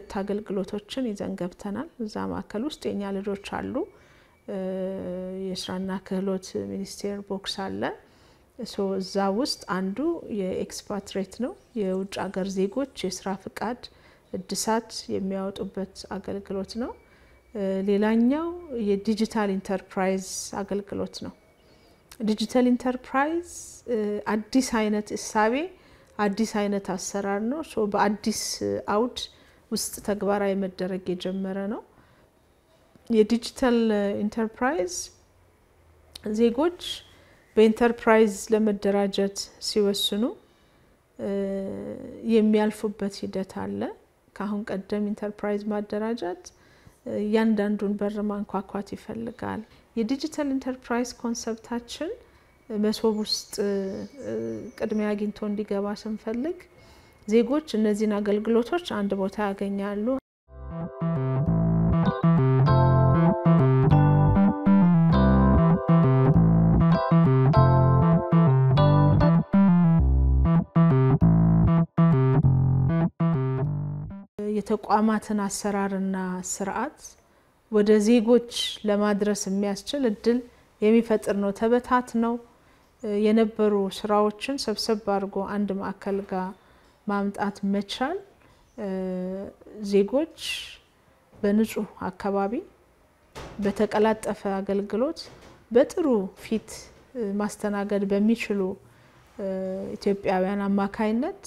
ሁለት አገልግሎቶችን ይዘን ገብተናል እዛ ማከል ውስጥ የኛ ልጆች አሉ የስራና ክህሎት ሚኒስቴር ቦክስ አለ እዛ ውስጥ አንዱ የኤክስፓትሬት ነው የውጭ ሀገር ዜጎች የስራ ፍቃድ እድሳት የሚያወጡበት አገልግሎት ነው ሌላኛው የዲጂታል ኢንተርፕራይዝ አገልግሎት ነው ዲጂታል ኢንተርፕራይዝ አዲስ አይነት እሳቤ አዲስ አይነት አሰራር ነው በአዲስ አውድ ውስጥ ተግባራዊ መደረግ የጀመረ ነው የዲጂታል ኢንተርፕራይዝ ዜጎች በኢንተርፕራይዝ ለመደራጀት ሲወስኑ የሚያልፉበት ሂደት አለ ካሁን ቀደም ኢንተርፕራይዝ ማደራጀት ያንዳንዱን በር ማንኳኳት ይፈልጋል የዲጂታል ኢንተርፕራይዝ ኮንሰፕታችን መስወብ ውስጥ ቅድሚያ አግኝቶ እንዲገባ ስንፈልግ ዜጎች እነዚህን አገልግሎቶች አንድ ቦታ ያገኛሉ የተቋማትን አሰራርና ስርዓት ወደ ዜጎች ለማድረስ የሚያስችል እድል የሚፈጥር ነው ተበታት ነው የነበሩ ስራዎችን ሰብሰብ አድርጎ አንድ ማዕከል ጋር ማምጣት መቻል ዜጎች በንጹህ አካባቢ በተቀላጠፈ አገልግሎት በጥሩ ፊት ማስተናገድ በሚችሉ ኢትዮጵያውያን አማካይነት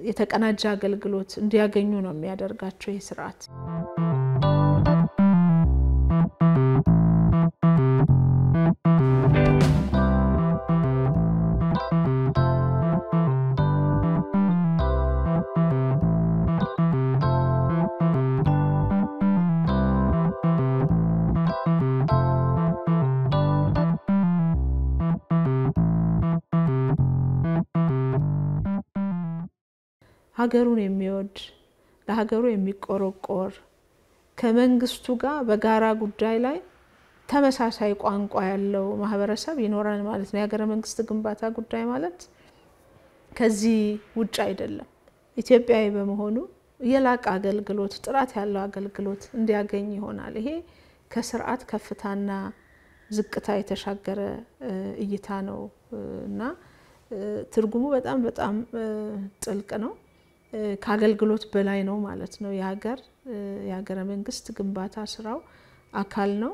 የተቀናጀ አገልግሎት እንዲያገኙ ነው የሚያደርጋቸው ይህ ስርዓት ሀገሩን የሚወድ ለሀገሩ የሚቆረቆር ከመንግስቱ ጋር በጋራ ጉዳይ ላይ ተመሳሳይ ቋንቋ ያለው ማህበረሰብ ይኖራል ማለት ነው የሀገረ መንግስት ግንባታ ጉዳይ ማለት ከዚህ ውጭ አይደለም ኢትዮጵያዊ በመሆኑ የላቀ አገልግሎት ጥራት ያለው አገልግሎት እንዲያገኝ ይሆናል ይሄ ከስርዓት ከፍታና ዝቅታ የተሻገረ እይታ ነውና ትርጉሙ በጣም ጥልቅ ነው ከአገልግሎት በላይ ነው ማለት ነው የሀገረ መንግስት ግንባታ ስራው አካል ነው